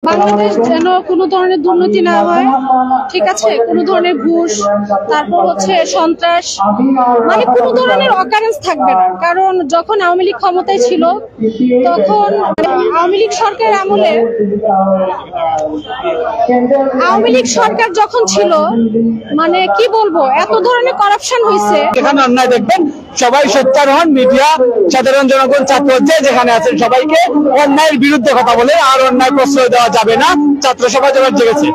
বাংলাদেশ যেন কোনো ধরনের দুর্নীতি না হয়, ঠিক আছে, কোনো ধরনের ঘুষ, তারপর হচ্ছে সন্ত্রাস, মানে কোনো ধরনের অকারেন্স থাকবে না। কারণ যখন আওয়ামী লীগ ক্ষমতায় ছিল তখন আওয়ামী লীগ সরকার আমলে আওয়ামী লীগ সরকার যখন ছিল, মানে কি বলবো, এত ধরনের করাপশন হয়েছে। এখানে অন্যায় দেখবেন, সবাই সোচ্চার হন, মিডিয়া, সাধারণ জনগণ, ছাত্র যেখানে আছেন সবাইকে অন্যায়ের বিরুদ্ধে কথা বলে আর অন্যায় প্রশ্রয় দেওয়া যাবে না। ছাত্র সমাজ এবার জেগেছে।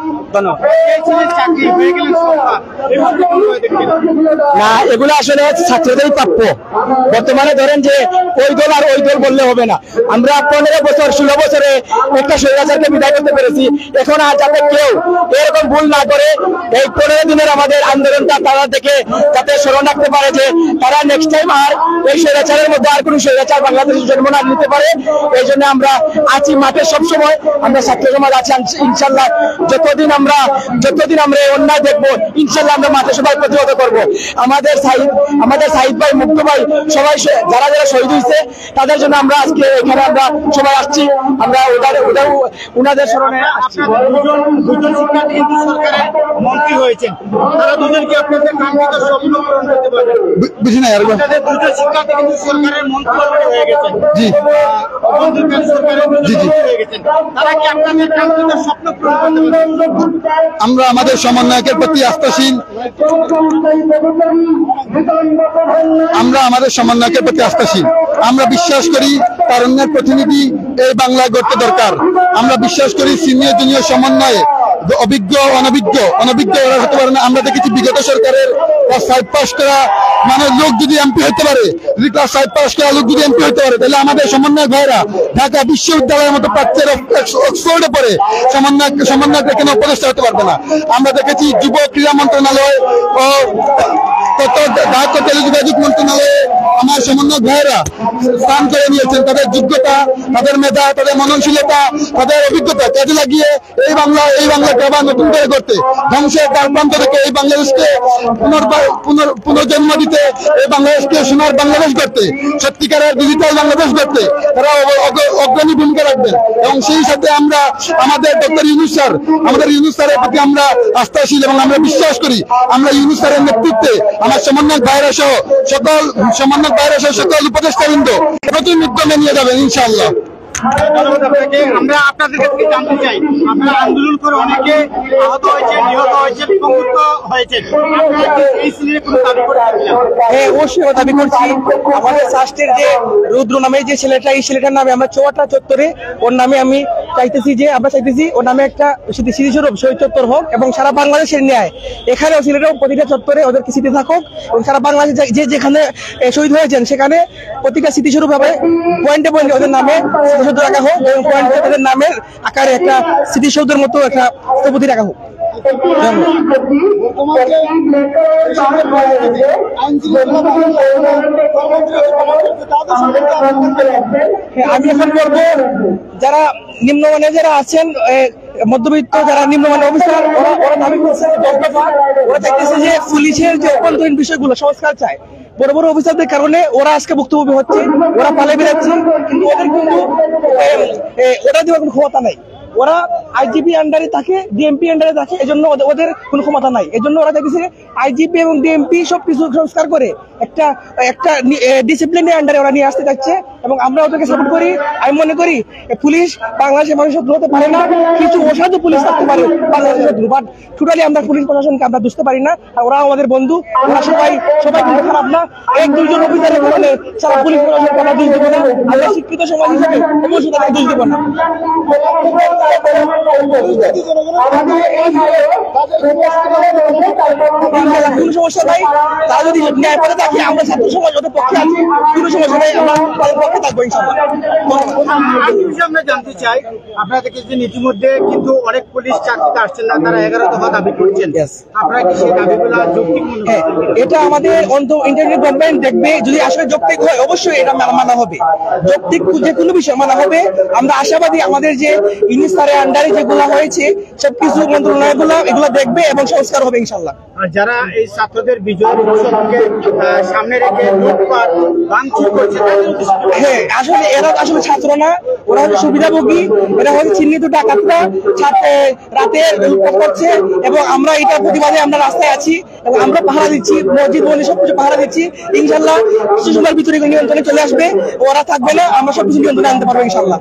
না, এগুলো আসলে ছাত্রদের প্রাপ্য। বর্তমানে ধরেন যে ওই দল আর ওই দল বললে হবে না। আমরা 15 বছর 16 বছরে একটা স্বৈরাচারকে বিদায় করতে পেরেছি। এখন আর যাতে কেউ এরকম ভুল না করে, এই 15 দিনের আমাদের আন্দোলনটা তারা দেখে যাতে স্মরণ রাখতে পারে যে তারা নেক্সট টাইম আর এই স্বৈরাচারের মধ্যে আর কোন স্বৈরাচার বাংলাদেশের জন্ম না নিতে পারে। এই জন্য আমরা আছি মাঠে সবসময়, আমরা ছাত্র সমাজ আছি ইনশাল্লাহ। যতদিন আমরা এই অন্যায় দেখবো, ইনশাল্লাহ আমরা মাঠে সবাই প্রতিহত করবো। আমাদের সাহিদ ভাই, মুক্ত ভাই, সবাই যারা যারা শহীদ হয়েছে তাদের জন্য আমরা আজকে এখানে আমরা সবাই আসছি। আমরা ওনাদের স্মরণে আসছি। দুজন শিক্ষার্থী কিন্তু সরকারের মন্ত্রী হয়েছেন, তারা দুজন কি আপনাদের কাঙ্ক্ষিত স্বপ্ন পূরণ করতে পারবেন? বুঝি না, দুজন শিক্ষার্থী কিন্তু সরকারের মন্ত্রী হয়ে গেছেন। জি, সরকারের হয়ে গেছেন, তারা কি আপনাদের কাঙ্ক্ষিত স্বপ্ন পূরণ করতে পারবেন? আমরা আমাদের সমন্বয়কের প্রতি আস্থাশীল। আমরা বিশ্বাস করি তারুণ্যের প্রতিনিধি এই বাংলায় গড়তে দরকার। আমরা বিশ্বাস করি সিনিয়র জুনিয়র সমন্বয়ে অভিজ্ঞ অনভিজ্ঞ ওরা হতে পারে না। আমরা দেখেছি বিগত সরকারের ক্লাস 5 পাস করা মানে লোক যদি এমপি হতে পারে, যদি ক্লাস 5 পাস করা লোক যদি এমপি হতে পারে, তাহলে আমাদের সমন্বয় ভাইরা ঢাকা বিশ্ববিদ্যালয়ের মতো প্রাচ্যের অক্সফোর্ডে পড়ে সমন্বয় কেন উপদেষ্টা হতে পারবে না। আমরা দেখেছি যুব ক্রীড়া মন্ত্রণালয় ও ঢাকা টেলিযোগাযোগ মন্ত্রণালয়ে আমার সমন্বয় ভাইয়েরা স্থান করে নিয়েছেন। তাদের যোগ্যতা, তাদের মেধা, তাদের মননশীলতা, তাদের অভিজ্ঞতা কাজে লাগিয়ে এই বাংলাকে আবার নতুন করে করতে, ধ্বংসের দ্বার প্রান্ত থেকে এই বাংলাদেশকে পুনর্জন্ম দিতে, এই বাংলাদেশকে সোনার বাংলাদেশ করতে, সত্যিকারের ডিজিটাল বাংলাদেশ করতে তারা অগ্রণী ভূমিকা রাখবেন। এবং সেই সাথে আমরা আমাদের ডক্টর ইউনূস স্যারের প্রতি আমরা আস্থাশীল এবং আমরা বিশ্বাস করি আমরা ইউনূস স্যারের নেতৃত্বে আমার সমন্বয় ভাইরা সহ সকল উপদেষ্টাবৃন্দ নতুন উদ্যমে নিয়ে যাবেন ইনশাআল্লাহ। আমরা আপনাদের কাছে জানতে চাই, আপনারা আন্দোলন করে অনেকে আহত হয়েছে, নিহত হয়েছে, বিপঙ্গত হয়েছে, এই সিলেটে কোনো দাবি করছেন? হ্যাঁ, অবশ্যই দাবি করছি। আমাদের শাস্ত্রের যে রুদ্র নামে যে ছেলেটা, এই ছেলেটার নামে আমরা চৌয়াটা চত্বরে ওর নামে আমরা চাইতেছি ওর নামে একটা স্মৃতিস্বরূপ শহীদ চত্বর হোক এবং সারা বাংলাদেশের ন্যায় এখানেও সিলেটেও প্রতিটা চত্বরে ওদেরকে স্মৃতি থাকুক এবং সারা বাংলাদেশে যেখানে শহীদ হয়েছেন সেখানে প্রতিটা স্মৃতিস্বরূপ হবে পয়েন্টে ওদের নামে স্মৃতিসৌধ রাখা হোক এবং পয়েন্টে ওদের নামের আকারে একটা স্মৃতিসৌধের মতো একটা স্থপতি রাখা হোক। আমি এখন বলবো যারা নিম্নমানের যারা আছেন, মধ্যবিত্ত যারা নিম্নমানের অফিসার, ওরা দাবি করছে, ওরা চাইতেছে যে পুলিশের যে অভ্যন্তরীণ বিষয়গুলো সংস্কার চায়। বড় বড় অফিসারদের কারণে ওরা আজকে ভুক্তভোগী হচ্ছে, ওরা পালে বেড়াচ্ছে, কিন্তু ওদের কিন্তু ওরা দেওয়ার কোনো ক্ষমতা নাই। ওরা আইজিপি আন্ডারে থাকে, ডিএমপি আন্ডারে থাকে, এজন্য ওদের কোনো ক্ষমতা নাই। এজন্য ওরা দেখেছে আইজিপি এবং ডিএমপি সবকিছু সংস্কার করে একটা ডিসিপ্লিনের আন্ডারে ওরা নিয়ে আসতে যাচ্ছে এবং আমরা ওদেরকে সাপোর্ট করি। আমি মনে করি পুলিশ বাংলাদেশের মানুষের শত্রু হতে পারে না, কিছু অসাধু পুলিশ থাকতে পারে বাংলাদেশের শত্রু, বাট টোটালি আমরা পুলিশ প্রশাসনকে আমরা বুঝতে পারি না। আর ওরা আমাদের বন্ধু, ওরা সবাই কিন্তু খারাপ না। 1-2 জন অফিসারের কারণে সারা পুলিশ প্রশাসনকে আমরা দোষ দেবো না। আমরা শিক্ষিত সমাজ হিসেবে অবশ্যই তাকে দোষ দেবো না। কোনো সমস্যা নাই, তারা যদি ন্যায় পথে থাকে আমরা ছাত্র সমাজ ওদের পক্ষে আছি, কোনো সমস্যা নাই, আমরা তাদের পক্ষে থাকবো ইনশাআল্লাহ। আমরা জানতে চাই আপনাদের কাছে ইতিমধ্যে কিন্তু অনেক পুলিশ চাকরিতে আসছেন না, তারা 11 দফা দাবি করছেন, আপনারা কি সেই দাবিগুলো যৌক্তিক? এটা আমাদের ইন্টারনেট গভর্নমেন্ট দেখবে, যদি আসলে যৌক্তিক হয় অবশ্যই এটা মানা হবে, যৌক্তিক যে কোনো বিষয় মানা হবে। আমরা আশাবাদী আমাদের যে ইউনিস স্যারের আন্ডারে যেগুলো হয়েছে সবকিছু মন্ত্রণালয়গুলো এগুলো দেখবে এবং সংস্কার হবে ইনশাল্লাহ। আর যারা এই ছাত্রদের বিজয় উৎসবকে সামনে রেখে লুটপাট ভাঙচুর করছে তাদের উদ্দেশ্যে কি বলবেন? হ্যাঁ, আসলে এরা আসলে ছাত্র না, ওরা হচ্ছে সুবিধাভোগী, এরা হচ্ছে চিহ্নিত ডাকাতরা রাতে লুটপাট করছে এবং আমরা এটার প্রতিবাদে আমরা রাস্তায় আছি এবং আমরা পাহারা দিচ্ছি, মসজিদ মন্দির সবকিছু পাহারা দিচ্ছি। ইনশাল্লাহ কিছু সময়ের ভিতরে নিয়ন্ত্রণে চলে আসবে, ওরা থাকবে না, আমরা সবকিছু নিয়ন্ত্রণে আনতে পারবো ইনশাল্লাহ।